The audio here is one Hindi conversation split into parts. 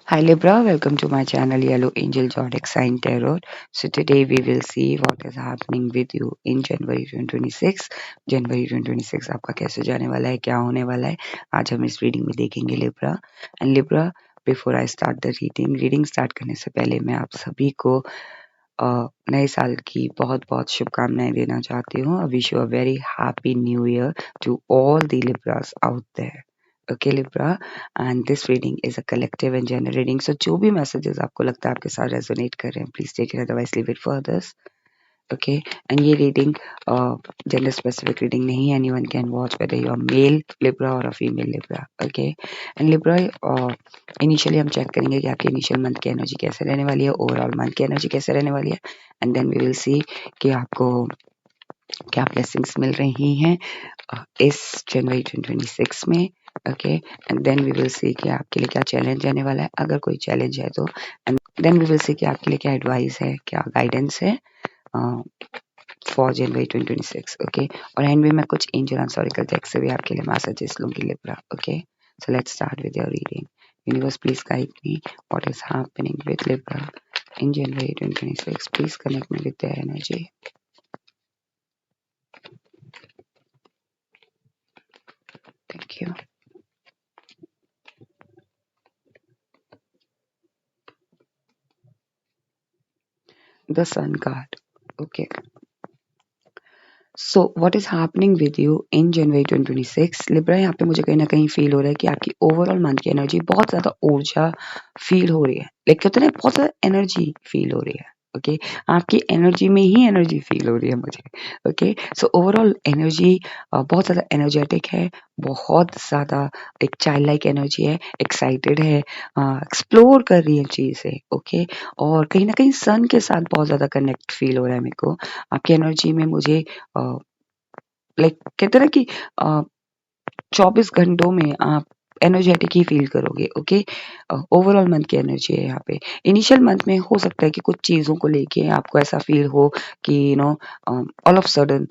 Hi Libra, welcome to my channel Yellow Angel Zodiac Sign Tarot. So today we will see what is happening with you in January 2026. जनवरी 2026 आपका कैसे जाने वाला है, क्या होने वाला है, आज हम इस रीडिंग में देखेंगे Libra. And Libra, before I start the reading start करने से पहले मैं आप सभी को नए साल की बहुत बहुत शुभकामनाएं देना चाहती हूँ. Wish you a very happy new year to all the Libras out there. Okay Libra, and this reading is a collective and general reading. So जो भी मैसेजेस आपको लगता है आपके साथ रेजोनेट कर रहे हैं, please take it, otherwise leave it for others. Okay, and ये रीडिंग जेंडर स्पेसिफिक रीडिंग नहीं है. Anyone can watch whether you are male Libra और a female Libra. Okay, and Libra, initially हम चेक करेंगे कि आपकी इनिशियल मंथ की एनर्जी कैसे रहने वाली है, ओवरऑल मंथ की एनर्जी कैसे रहने वाली है, and then we will see कि आपको क्या ब्लेसिंग्स मिल रही हैं इस जनवरी 2026 में. Okay, and then we will see कि आपके लिए क्या चैलेंज आने वाला है, अगर कोई चैलेंज है तो. And then we will see कि आपके लिए क्या एडवाइस है, क्या गाइडेंस है फॉर जनवरी 2026. ओके, और एंड में मैं कुछ एंजल एंड डेक से भी आपके लिए मैसेजेस लूंगी Libra. Okay, so let's start with your reading. Universe, please guide me what is happening with Libra in January 2026. Please connect me with their energy. Thank you. The Sun card. Okay. So what is happening with you in January 2026 Libra. यहाँ पे मुझे कहीं ना कहीं फील हो रहा है कि आपकी ओवरऑल मंथ की एनर्जी बहुत ज़्यादा ऊर्जा फील हो रही है. लाइक कहते हैं ना, बहुत ज़्यादा एनर्जी फील हो रही है. ओके, आपकी एनर्जी में ही एनर्जी फील हो रही है मुझे. ओके, सो ओवरऑल एनर्जी बहुत ज़्यादा एनर्जेटिक है, बहुत ज़्यादा एक चाइल्ड लाइक एनर्जी है, एक्साइटेड है, एक्सप्लोर कर रही है चीज़ें. ओके, और कहीं ना कहीं सन के साथ बहुत ज़्यादा कनेक्ट फील हो रहा है मेरे को. आपकी एनर्जी में मुझे लाइक कहते हैं ना कि 24 घंटों में आप एनर्जेटिक ही फील करोगे. ओके, ओवरऑल मंथ की एनर्जी है यहाँ पे. इनिशियल मंथ में हो सकता है कि कुछ चीज़ों को लेके आपको ऐसा फील हो कि ऑल ऑफ सडन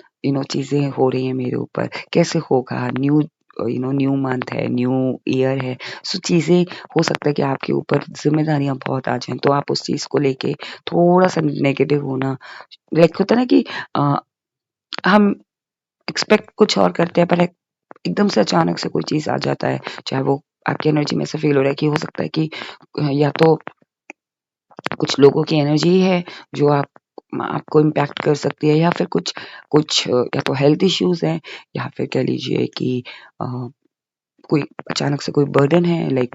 चीज़ें हो रही हैं मेरे ऊपर, कैसे होगा, न्यू न्यू मंथ है, न्यू ईयर है. सो चीज़ें हो सकता है कि आपके ऊपर जिम्मेदारियां बहुत आ जाएं, तो आप उस चीज़ को लेके थोड़ा सा नेगेटिव होना. लाइक होता है ना कि हम एक्सपेक्ट कुछ और करते हैं, पर एकदम से अचानक से कोई चीज़ आ जाता है, चाहे वो आपकी एनर्जी में ऐसा फ़ील हो रहा है कि हो सकता है कि या तो कुछ लोगों की एनर्जी है जो आपको इम्पैक्ट कर सकती है, या फिर कुछ कुछ या तो हेल्थ इश्यूज़ हैं, या फिर कह लीजिए कि अ, कोई अचानक से कोई बर्डन है, लाइक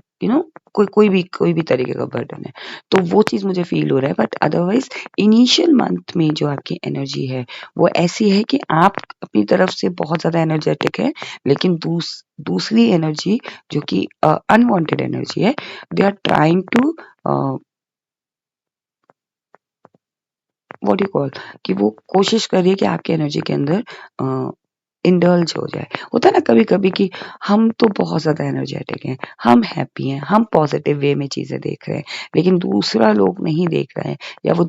कोई भी तरीके का बर्डन है, तो वो चीज़ मुझे फ़ील हो रहा है. बट अदरवाइज़ इनिशियल मंथ में जो आपकी एनर्जी है वो ऐसी है कि आप अपनी तरफ से बहुत ज़्यादा एनर्जेटिक है, लेकिन दूसरी एनर्जी जो कि अनवांटेड एनर्जी है, they are trying to what you call, कि वो कोशिश कर रही है कि आपकी एनर्जी के अंदर इंडल्ज हो जाए. होता है ना कभी कभी कि हम तो बहुत ज़्यादा एनर्जेटिक हैं, हम हैप्पी हैं, हम पॉजिटिव वे में चीज़ें देख रहे हैं, लेकिन दूसरा लोग नहीं देख रहे हैं, या वो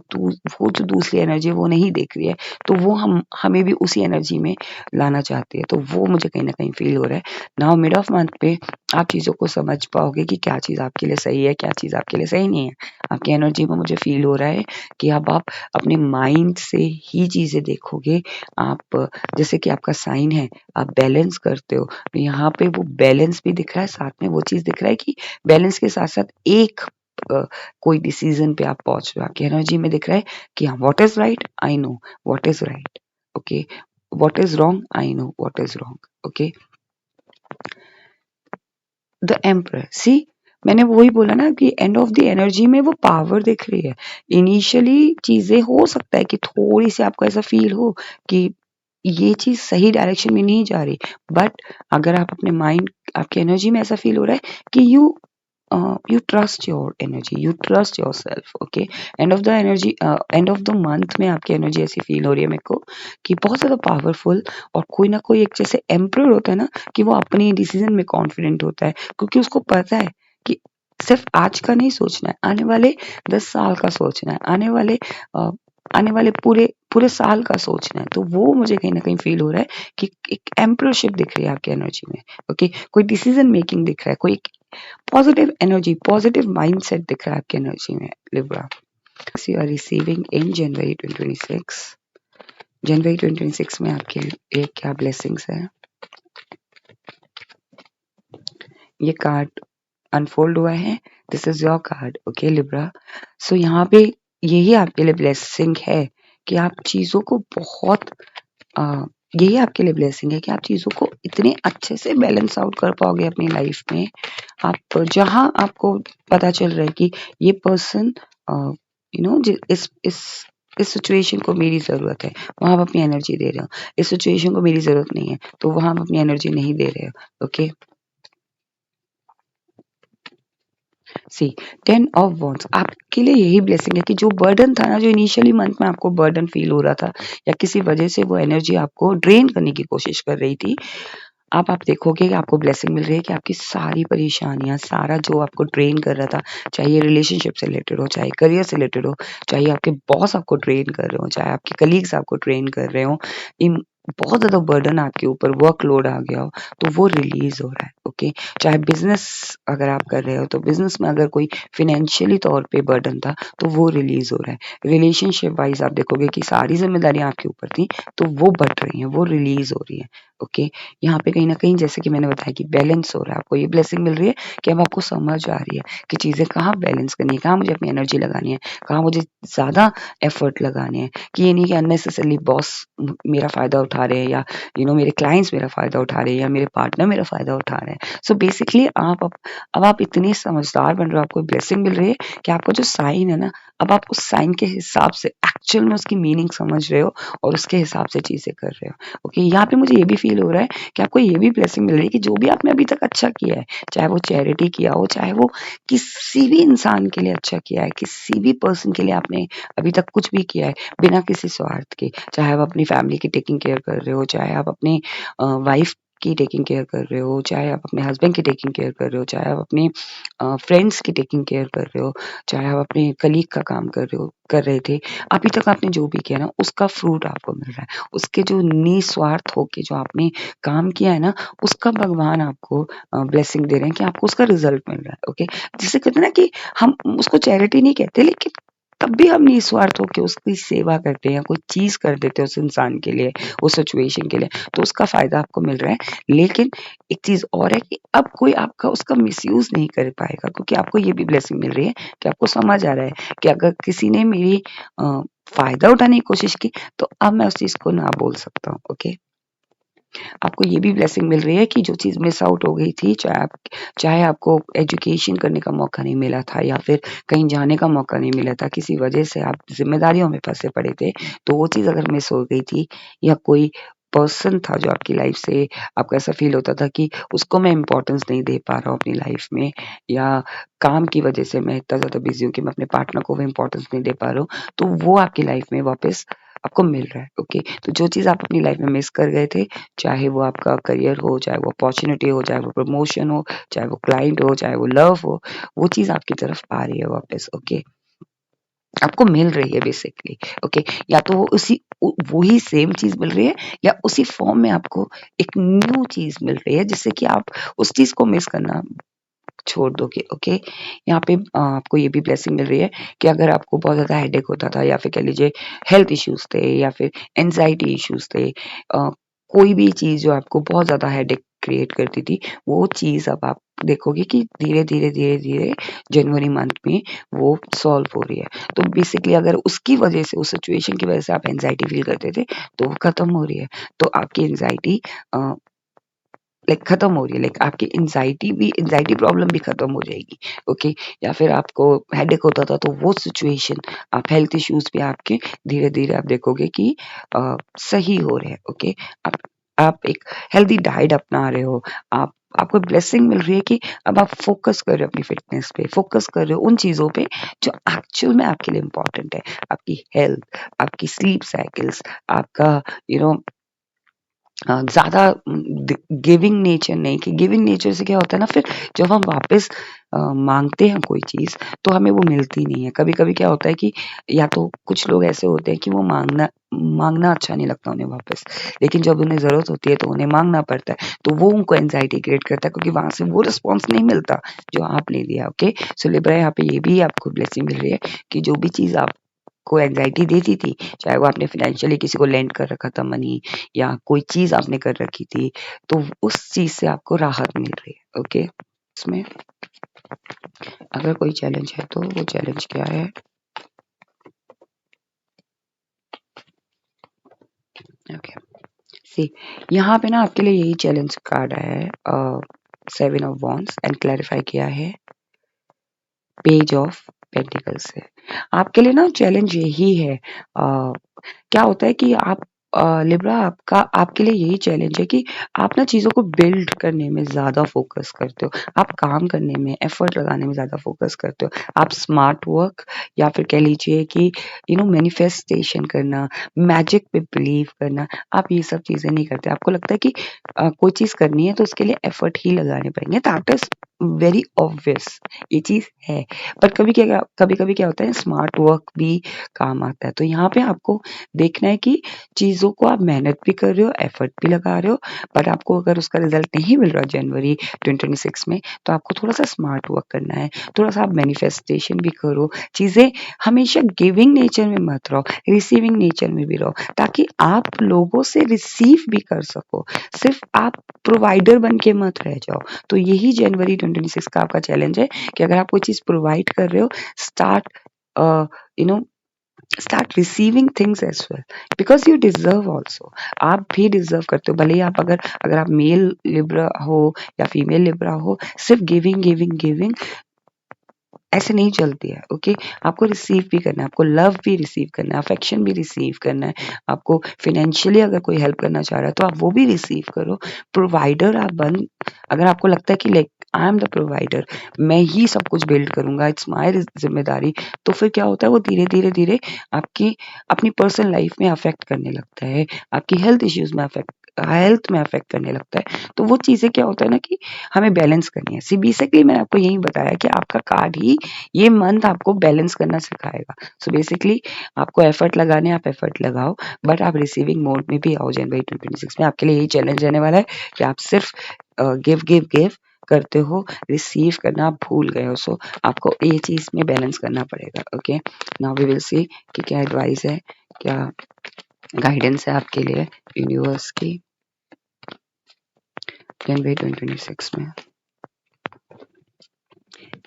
जो दूसरी एनर्जी है वो नहीं देख रही है, तो वो हमें भी उसी एनर्जी में लाना चाहती है. तो वो मुझे कहीं ना कहीं फील हो रहा है. नाउ मिड ऑफ मंथ पे आप चीज़ों को समझ पाओगे कि क्या चीज़ आपके लिए सही है, क्या चीज़ आपके लिए सही नहीं है. आपकी एनर्जी में मुझे फील हो रहा है कि अब आप अपने माइंड से ही चीज़ें देखोगे. आप जैसे कि आपका साइन है, आप बैलेंस करते हो, तो यहाँ पे वो बैलेंस भी दिख रहा है, साथ में वो चीज़ दिख रहा है कि बैलेंस के साथ-साथ एक कोई डिसीज़न पे आप पहुँच रहे हो. आपकी एनर्जी में दिख रहा है कि हाँ, what is right I know what is right. Okay, what is wrong I know what is wrong. Okay, the emperor, see मैंने वही बोला ना कि एंड ऑफ द एनर्जी में वो पावर दिख रही है. इनिशियली चीज़ें हो सकता है कि थोड़ी सी आपको ऐसा फील हो कि ये चीज़ सही डायरेक्शन में नहीं जा रही, बट अगर आप अपने माइंड, आपकी एनर्जी में ऐसा फील हो रहा है कि you trust your energy, you trust your self. Okay, end of the energy, end of the month में आपकी एनर्जी ऐसी फील हो रही है मेरे को कि बहुत ज़्यादा पावरफुल, और कोई ना कोई एक जैसे एम्परर होता है ना, कि वो अपनी डिसीजन में कॉन्फिडेंट होता है, क्योंकि उसको पता है कि सिर्फ आज का नहीं सोचना है, आने वाले 10 साल का सोचना है, आने वाले पूरे पूरे साल का सोचना है. तो वो मुझे कहीं ना कहीं फील हो रहा है कि एक एम्पररशिप दिख रही है आपकी एनर्जी में. ओके, कोई डिसीजन मेकिंग दिख रहा है, कोई पॉजिटिव एनर्जी, पॉजिटिव माइंडसेट दिख रहा है आपकी एनर्जी में Libra. You are receiving in January 2026। जनवरी 2026 में आपके लिए क्या ब्लेसिंग्स है? ये कार्ड अनफोल्ड हुआ है। This is your card, okay Libra. So यहाँ पे यही आपके लिए ब्लेसिंग है कि आप चीजों को बहुत यही आपके लिए ब्लेसिंग है कि आप चीजों को इतने अच्छे से बैलेंस आउट कर पाओगे अपनी लाइफ में। आप जहां आपको पता चल रहा है कि ये पर्सन इस सिचुएशन को मेरी जरूरत है, वहां आप अपनी एनर्जी दे रहे हो। इस सिचुएशन को मेरी जरूरत नहीं है, तो वहां आप अपनी एनर्जी नहीं दे रहे हो। ओके, सी 10 ऑफ वॉन्ड्स आपके लिए यही ब्लेसिंग है कि जो बर्डन था ना, जो इनिशियली मंथ में आपको बर्डन फील हो रहा था या किसी वजह से वो एनर्जी आपको ड्रेन करने की कोशिश कर रही थी, अब आप देखोगे कि आपको ब्लेसिंग मिल रही है कि आपकी सारी परेशानियां, सारा जो आपको ड्रेन कर रहा था, चाहे ये रिलेशनशिप से रिलेटेड हो, चाहे करियर से रिलेटेड हो, चाहे आपके बॉस आपको ड्रेन कर रहे हो, चाहे आपके कलीग्स आपको ड्रेन कर रहे हो, बहुत ज्यादा बर्डन आपके ऊपर वर्कलोड आ गया हो, तो वो रिलीज हो रहा है। ओके, चाहे बिजनेस अगर आप कर रहे हो तो बिजनेस में अगर कोई फाइनेंशियली तौर पे बर्डन था तो वो रिलीज हो रहा है। रिलेशनशिप वाइज आप देखोगे कि सारी जिम्मेदारियां आपके ऊपर थी तो वो बढ़ रही हैं, वो रिलीज हो रही है। ओके, यहाँ पे कहीं ना कहीं जैसे कि मैंने बताया कि बैलेंस हो रहा है, आपको ये ब्लेसिंग मिल रही है कि अब आपको समझ आ रही है कि चीजें कहाँ बैलेंस करनी है, कहाँ मुझे अपनी एनर्जी लगानी है, कहाँ मुझे ज्यादा एफर्ट लगाने हैं। कि ये नहीं कि अननेसेसरली बॉस मेरा फायदा उठा रहे हैं या मेरे क्लाइंट्स मेरा फायदा उठा रहे हैं या मेरे पार्टनर मेरा फायदा उठा रहे हैं। सो बेसिकली अब आप इतने समझदार बन रहे हो, आपको ब्लेसिंग मिल रही है कि आपका जो साइन है ना, अब आप उस साइन के हिसाब से एक्चुअल में उसकी मीनिंग समझ रहे हो और उसके हिसाब से चीजें कर रहे हो। ओके, यहाँ पे मुझे ये भी फील हो रहा है कि आपको ये भी ब्लेसिंग मिल रही है कि जो भी आपने अभी तक अच्छा किया है, चाहे वो चैरिटी किया हो, चाहे वो किसी भी इंसान के लिए अच्छा किया है, किसी भी पर्सन के लिए आपने अभी तक कुछ भी किया है बिना किसी स्वार्थ के, चाहे आप अपनी फैमिली की टेकिंग केयर कर रहे हो, चाहे आप अपनी वाइफ की टेकिंग केयर कर रहे हो, चाहे आप अपने हस्बैंड की टेकिंग केयर कर रहे हो, चाहे आप अपने फ्रेंड्स की टेकिंग केयर कर रहे हो, चाहे आप अपने कलीग का काम कर रहे थे, अभी तक आपने जो भी किया ना उसका फ्रूट आपको मिल रहा है। उसके जो निस्वार्थ होके जो आपने काम किया है ना, उसका भगवान आपको ब्लेसिंग दे रहे हैं कि आपको उसका रिजल्ट मिल रहा है। ओके, जिसे कहते हैं ना कि हम उसको चैरिटी नहीं कहते, लेकिन तब भी हम निस्वार्थ होकर उसकी सेवा करते हैं, कोई चीज कर देते हैं उस इंसान के लिए, उस सिचुएशन के लिए, तो उसका फायदा आपको मिल रहा है। लेकिन एक चीज और है कि अब कोई आपका उसका मिसयूज नहीं कर पाएगा, क्योंकि आपको ये भी ब्लेसिंग मिल रही है कि आपको समझ आ रहा है कि अगर किसी ने मेरी फायदा उठाने की कोशिश की तो अब मैं उस चीज को ना बोल सकता हूँ। ओके, आपको ये भी ब्लेसिंग मिल रही है कि जो चीज़ मिस आउट हो गई थी, चाहे आपको एजुकेशन करने का मौका नहीं मिला था या फिर कहीं जाने का मौका नहीं मिला था, किसी वजह से आप ज़िम्मेदारियों में फँसे पड़े थे, तो वो चीज़ अगर मिस हो गई थी या कोई पर्सन था जो आपकी लाइफ से आपको ऐसा फ़ील होता था कि उसको मैं इम्पोर्टेंस नहीं दे पा रहा हूँ अपनी लाइफ में, या काम की वजह से मैं इतना ज़्यादा बिज़ी हूँ कि मैं अपने पार्टनर को भी इम्पोर्टेंस नहीं दे पा रहा हूँ, तो वो आपकी लाइफ में वापस आपको मिल रहा है। ओके, तो जो चीज़ आप अपनी लाइफ में मिस कर गए थे, चाहे वो आपका करियर हो, चाहे वो अपॉर्च्युनिटी हो, चाहे वो प्रमोशन हो, चाहे वो क्लाइंट हो, चाहे वो लव हो, वो चीज़ आपकी तरफ आ रही है वापस। ओके, आपको मिल रही है बेसिकली। ओके, या तो वो वही सेम चीज़ मिल रही है या उसी फॉर्म में आपको एक न्यू चीज़ मिल रही है जिससे कि आप उस चीज़ को मिस करना छोड़ दोगे। ओके, यहाँ पे आपको ये भी ब्लेसिंग मिल रही है कि अगर आपको बहुत ज़्यादा हेडेक होता था या फिर कह लीजिए हेल्थ इश्यूज थे या फिर एंजाइटी इश्यूज थे, कोई भी चीज़ जो आपको बहुत ज़्यादा हेडेक क्रिएट करती थी, वो चीज़ अब आप देखोगे कि धीरे-धीरे जनवरी मंथ में वो सॉल्व हो रही है। तो बेसिकली अगर उसकी वजह से, उस सिचुएशन की वजह से आप एंजाइटी फील करते थे, तो वो खत्म हो रही है। तो आपकी एंजाइटी अ, खत्म हो रही है, आपकी एंजाइटी प्रॉब्लम भी खत्म हो जाएगी। ओके, या फिर आपको हेडेक होता था तो वो सिचुएशन, आप हेल्थ इश्यूज पे आपके धीरे धीरे आप देखोगे कि सही हो रहे हैं। ओके, आप एक हेल्दी डाइट अपना रहे हो, आपको ब्लेसिंग मिल रही है कि अब आप फोकस कर रहे हो अपनी फिटनेस पे, फोकस कर रहे हो उन चीजों पे जो एक्चुअल में आपके लिए इम्पोर्टेंट है। आपकी हेल्थ, आपकी स्लीप साइकिल्स, आपका यू नो ज़्यादा गिविंग नेचर नहीं, कि गिविंग नेचर से क्या होता है ना, फिर जब हम वापस माँगते हैं कोई चीज़ तो हमें वो मिलती नहीं है। कभी-कभी क्या होता है कि या तो कुछ लोग ऐसे होते हैं कि वो माँगना माँगना अच्छा नहीं लगता उन्हें वापस, लेकिन जब उन्हें ज़रूरत होती है तो उन्हें माँगना पड़ता है। तो वो उनको एंग्ज़ायटी क्रिएट करता है क्योंकि वहाँ से वो रिस्पॉन्स नहीं मिलता जो आपने दिया, ओके? सो लिब्रा यहाँ पे ये भी आपको ब्लेसिंग मिल रही है कि जो भी चीज़ आपको एंग्ज़ायटी देती थी, चाहे वो आपने फाइनेंशियली किसी को लेंड कर रखा था मनी या कोई चीज़ आपने कर रखी थी, तो उस चीज़ से आपको राहत मिल रही है, ओके? इसमें अगर कोई चैलेंज है तो वो चैलेंज क्या है? ओके, सी यहाँ पे ना आपके लिए यही चैलेंज कार्ड आया है, 7 ऑफ वॉन्ड्स एंड क्लैरिफाई किया है पेज ऑफ पेंटिकल्स से। आपके लिए ना चैलेंज यही है, क्या होता है कि आप लिब्रा आपका आपके लिए यही चैलेंज है कि आप ना चीज़ों को बिल्ड करने में ज़्यादा फोकस करते हो। आप काम करने में, एफर्ट लगाने में ज़्यादा फोकस करते हो। आप स्मार्ट वर्क या फिर कह लीजिए कि मैनिफेस्टेशन करना, मैजिक पे बिलीव करना, आप ये सब चीज़ें नहीं करते। आपको लगता है कि कोई चीज़ करनी है तो उसके लिए एफर्ट ही लगाने पड़ेंगे। दैट इज़ वेरी ऑब्वियस, ये चीज़ है। पर कभी-कभी क्या होता है, स्मार्ट वर्क भी काम आता है। तो यहाँ पे आपको देखना है कि चीज़ों को आप मेहनत भी कर रहे हो, एफर्ट भी लगा रहे हो, बट आपको अगर उसका रिजल्ट नहीं मिल रहा जनवरी 2026 में, तो आपको थोड़ा-सा स्मार्ट वर्क करना है, थोड़ा-सा आप मैनिफेस्टेशन भी करो। चीज़ें हमेशा गिविंग नेचर में मत रहो, रिसीविंग नेचर में भी रहो, ताकि आप लोगों से रिसीव भी कर सको। सिर्फ आप प्रोवाइडर बन के मत रह जाओ। तो यही जनवरी 2026 का आपका चैलेंज है कि अगर आप कोई चीज़ प्रोवाइड कर रहे हो, start uh, you know start receiving things as well, because you deserve also। आप भी डिजर्व करते हो, भले ही आप अगर आप मेल लिब्रा हो या फीमेल लिब्रा हो, सिर्फ गिविंग गिविंग गिविंग ऐसे नहीं चलती है, ओके? आपको रिसीव भी करना है, आपको लव भी रिसीव करना है, अफेक्शन भी रिसीव करना है, आपको फाइनेंशियली अगर कोई हेल्प करना चाह रहा है तो आप वो भी रिसीव करो। प्रोवाइडर आप बन अगर आपको लगता है कि like I am the provider, मैं ही सब कुछ बिल्ड करूँगा, इट्स माय ज़िम्मेदारी, तो फिर क्या होता है, वो धीरे-धीरे आपकी अपनी पर्सनल लाइफ में अफेक्ट करने लगता है, आपकी हेल्थ में अफेक्ट करने लगता है। तो वो चीज़ें क्या होता है ना कि हमें बैलेंस करनी है। सी बेसिकली मैंने आपको यही बताया कि आपका कार्ड ही ये मंथ आपको बैलेंस करना सिखाएगा। सो बेसिकली आपको एफर्ट लगाने हैं, आप एफर्ट लगाओ, बट आप रिसीविंग मोड में भी आओ जनवरी 2026 में। आपके लिए यही चैलेंज रहने वाला है कि आप सिर्फ गिव गिव गिव करते हो, रिसीव करना आप भूल गए हो। सो आपको ये चीज़ में बैलेंस करना पड़ेगा, okay? Now we will see कि क्या एडवाइस है, क्या गाइडेंस है आपके लिए यूनिवर्स की जनवरी 2026 में।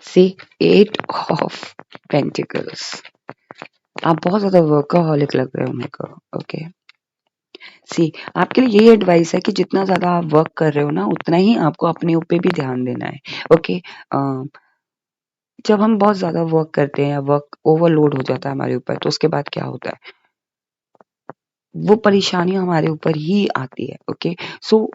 सी 8 ऑफ पेंटिकल्स, आप बहुत ज़्यादा वर्कaholic लग रहे हो मेरे को, ओके? सी आपके लिए यही एडवाइस है कि जितना ज़्यादा आप वर्क कर रहे हो ना, उतना ही आपको अपने ऊपर भी ध्यान देना है, ओके? जब हम बहुत ज़्यादा वर्क करते हैं या वर्क ओवरलोड हो जाता है हमारे ऊपर, तो उसके बाद क्या होता है, वो परेशानियाँ हमारे ऊपर ही आती है, ओके? सो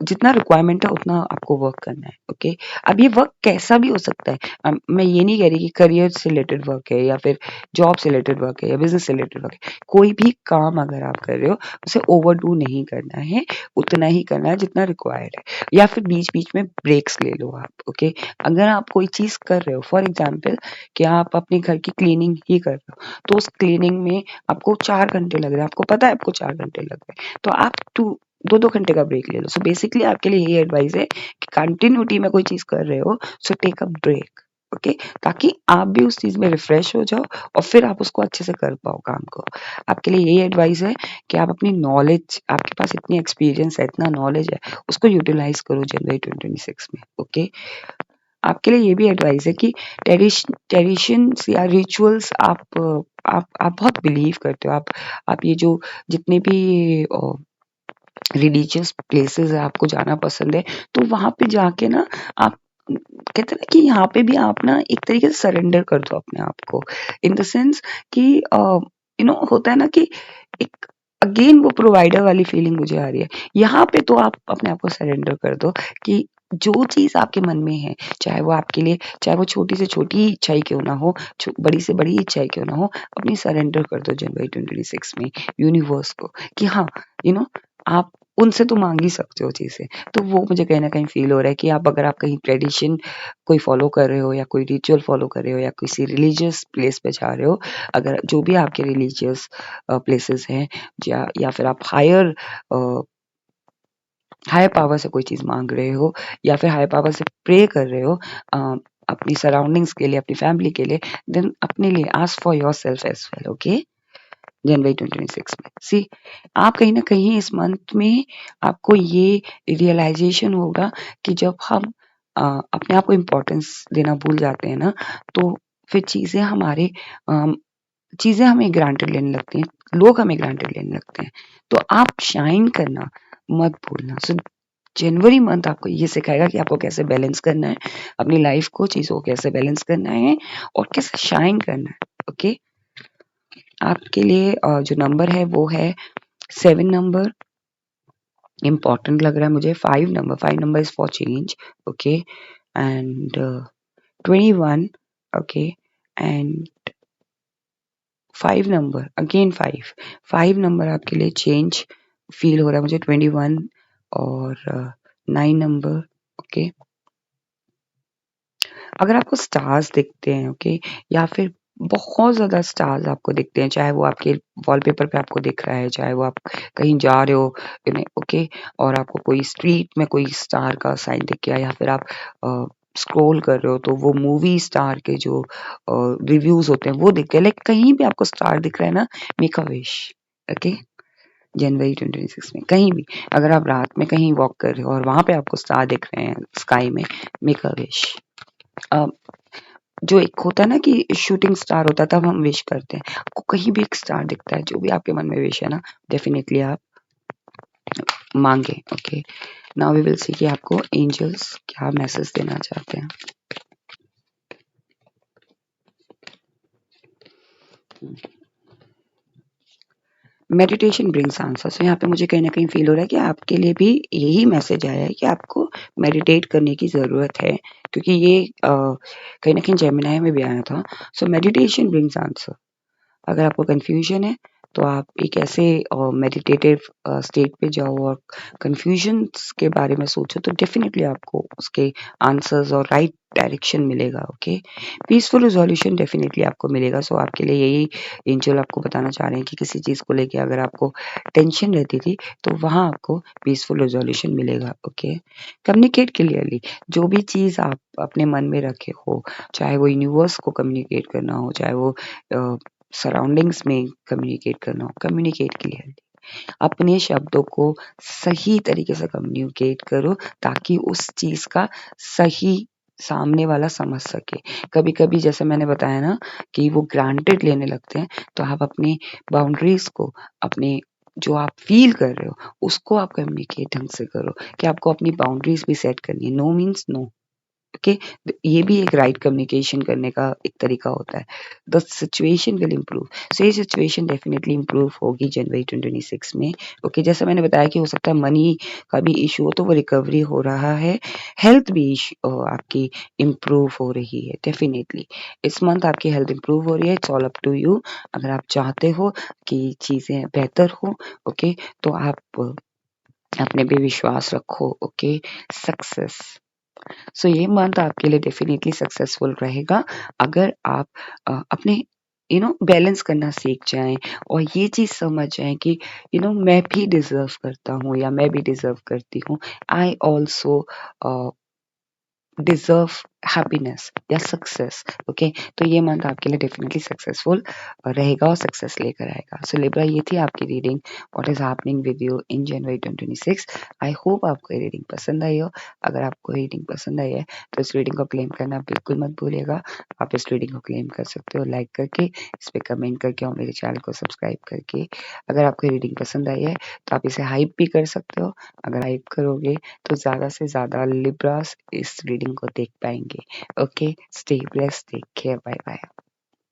जितना रिक्वायरमेंट है उतना आपको वर्क करना है, ओके? अब ये वर्क कैसा भी हो सकता है। मैं ये नहीं कह रही कि करियर से रिलेटेड वर्क है या फिर जॉब से रिलेटेड वर्क है या बिज़नेस से रिलेटेड वर्क है। कोई भी काम अगर आप कर रहे हो, उसे ओवरडू नहीं करना है, उतना ही करना है जितना रिक्वायर्ड है, या फिर बीच-बीच में ब्रेक्स ले लो आप, ओके? अगर आप कोई चीज़ कर रहे हो, फॉर एग्ज़ाम्पल कि आप अपने घर की क्लीनिंग ही कर रहे हो, तो उस क्लीनिंग में आपको 4 घंटे लग रहे हैं, आपको पता है आपको 4 घंटे लग रहे हैं, तो आप 2-2 घंटे का ब्रेक ले लो। सो बेसिकली आपके लिए यही एडवाइस है कि कंटिन्यूटी में कोई चीज़ कर रहे हो, so take a break, okay? ताकि आप भी उस चीज़ में रिफ्रेश हो जाओ और फिर आप उसको अच्छे से कर पाओ काम को। आपके लिए यही एडवाइस है कि आप अपनी नॉलेज, आपके पास इतनी एक्सपीरियंस है, इतना नॉलेज है, उसको यूटिलाइज़ करो जनवरी 2026 में, ओके? आपके लिए ये भी एडवाइस है कि ट्रेडिशंस या रिचुअल्स आप बहुत बिलीव करते हो। आप ये जो जितने भी रिलीजियस प्लेसेस है आपको जाना पसंद है, तो वहाँ पे जाके ना आप कहते हैं ना कि यहाँ पे भी आप ना एक तरीके से सरेंडर कर दो अपने आप को, इन द सेंस कि होता है ना कि एक अगेन वो प्रोवाइडर वाली फीलिंग मुझे आ रही है। यहाँ पे तो आप अपने आप को सरेंडर कर दो कि जो चीज़ आपके मन में है, चाहे वो आपके लिए, चाहे वो छोटी से छोटी इच्छा ही क्यों ना हो, बड़ी से बड़ी इच्छा ही क्यों ना हो, अपनी सरेंडर कर दो जनवरी 2026 में यूनिवर्स को कि हाँ, यू नो आप उनसे तो मांग ही सकते हो चीज़ें। तो वो मुझे कहीं न कहीं फ़ील हो रहा है कि आप अगर आप कहीं ट्रेडिशन कोई फ़ॉलो कर रहे हो या कोई रिचुअल फ़ॉलो कर रहे हो या किसी रिलीजियस प्लेस पे जा रहे हो, अगर जो भी आपके रिलीजियस प्लेसेस हैं या फिर आप हायर पावर से कोई चीज़ माँग रहे हो या फिर हायर पावर से प्रे कर रहे हो अ, अपनी सराउंडिंग्स के लिए, अपनी फैमिली के लिए, देन अपने लिए ask for yourself as well, okay? जनवरी 2026 में। सी आप कहीं न कहीं इस मंथ में आपको ये रियलाइज़ेशन होगा कि जब हम अपने आप को इम्पोर्टेंस देना भूल जाते हैं ना, तो फिर चीज़ें हमें ग्रांटेड लेने लगती हैं, लोग हमें ग्रांटेड लेने लगते हैं। तो आप शाइन करना मत भूलना। सो जनवरी मंथ आपको ये सिखाएगा कि आपको कैसे बैलेंस करना है, अपनी लाइफ़ को, चीज़ों को कैसे बैलेंस करना है और कैसे शाइन करना है, ओके? आपके लिए जो नंबर है वो है 7 नंबर इम्पोर्टेंट लग रहा है मुझे। 5 number is for change, okay? And 21, okay? And 5 number again 5 number आपके लिए चेंज फ़ील हो रहा है मुझे। 21 और 9 नंबर, ओके? अगर आपको स्टार्स दिखते हैं, ओके? या फिर बहुत ज़्यादा स्टार्स आपको दिखते हैं, चाहे वो आपके वॉलपेपर पे आपको दिख रहा है, चाहे वो आप कहीं जा रहे हो, ओके? और आपको कोई स्ट्रीट में कोई स्टार का साइन दिख गया या फिर आप स्क्रॉल कर रहे हो तो वो मूवी स्टार के जो रिव्यूज़ होते हैं वो दिख गए, लाइक कहीं भी आपको स्टार दिख रहा है ना, मेक अ विश, ओके? जनवरी 2026 में कहीं भी अगर आप रात में कहीं वॉक कर रहे हो और वहाँ पे आपको स्टार दिख रहे हैं स्काई में, मेक अ विश। अ, जो एक होता है ना कि शूटिंग स्टार होता है तब हम विश करते हैं। आपको कहीं भी एक स्टार दिखता है, जो भी आपके मन में विश है ना, डेफिनिटली आप माँगे, okay? Now we will see कि आपको एंजल्स क्या मैसेज देना चाहते हैं। Meditation brings answers. तो यहाँ पे मुझे कहीं न कहीं फ़ील हो रहा है कि आपके लिए भी यही मैसेज आया है कि आपको मेडिटेट करने की ज़रूरत है, क्योंकि ये कहीं न कहीं जेमिनी में भी आया था। So meditation brings answer. अगर आपको कन्फ्यूजन है तो आप एक ऐसे मेडिटेटिव स्टेट पे जाओ और कन्फ्यूजन्स के बारे में सोचो तो डेफिनेटली आपको उसके आंसर्स और राइट डायरेक्शन मिलेगा, ओके? पीसफुल रिज़ॉल्यूशन डेफिनेटली आपको मिलेगा। सो आपके लिए यही एंजल आपको बताना चाह रहे हैं कि किसी चीज़ को लेके अगर आपको टेंशन रहती थी तो वहाँ आपको पीसफुल रिज़ॉल्यूशन मिलेगा, ओके? Communicate clearly. जो भी चीज़ आप अपने मन में रखे हो, चाहे वो यूनिवर्स को कम्युनिकेट करना हो, चाहे वो सराउंडिंग्स में कम्युनिकेट करना हो, कम्युनिकेट क्लियरली। अपने शब्दों को सही तरीके से कम्युनिकेट करो ताकि उस चीज़ का सही सामने वाला समझ सके। कभी-कभी जैसे मैंने बताया ना कि वो ग्रांटेड लेने लगते हैं, तो आप अपनी बाउंड्रीज़ को, अपने जो आप फ़ील कर रहे हो, उसको आप कम्युनिकेट ढंग से करो कि आपको अपनी बाउंड्रीज़ भी सेट करनी है। No means no. ओके, ये भी एक राइट कम्युनिकेशन करने का एक तरीका होता है। The situation will improve. So ये सिचुएशन डेफिनेटली इम्प्रूव होगी जनवरी 2026 में। ओके, जैसे मैंने बताया कि हो सकता है मनी का भी इशू हो तो वो रिकवरी हो रहा है। हेल्थ भी आपकी इम्प्रूव हो रही है डेफिनेटली। इस मंथ आपकी हेल्थ इम्प्रूव हो रही है। It's all up to you. अगर आप चाहते हो कि चीज़ें बेहतर हो, ओके, तो आप अपने पे विश्वास रखो, ओके? सक्सेस। सो ये मंथ आपके लिए डेफिनेटली सक्सेसफुल रहेगा अगर आप अपने बैलेंस करना सीख जाएं और ये चीज़ समझ जाएं कि मैं भी डिज़र्व करता हूँ या मैं भी डिज़र्व करती हूँ। आई ऑल्सो डिज़र्व हैप्पीनेस या सक्सेस, ओके? तो ये मंथ आपके लिए डेफिनेटली सक्सेसफुल रहेगा और सक्सेस लेकर आएगा। सो लिब्रा, ये थी आपकी reading what is happening with you in January 2026। I hope आपको ये रीडिंग पसंद आई हो। अगर आपको रीडिंग पसंद आई है तो इस रीडिंग को क्लेम करना बिल्कुल मत भूलिएगा। आप इस रीडिंग को क्लेम कर सकते हो लाइक करके, इस पे कमेंट करके और मेरे चैनल को सब्सक्राइब करके। अगर आपको रीडिंग पसंद आई है तो आप इसे हाइप भी कर सकते हो। अगर हाइप करोगे तो ज़्यादा से ज़्यादा लिब्रास इस रीडिंग को देख पाएँगे। Okay, stay blessed, take care, bye bye.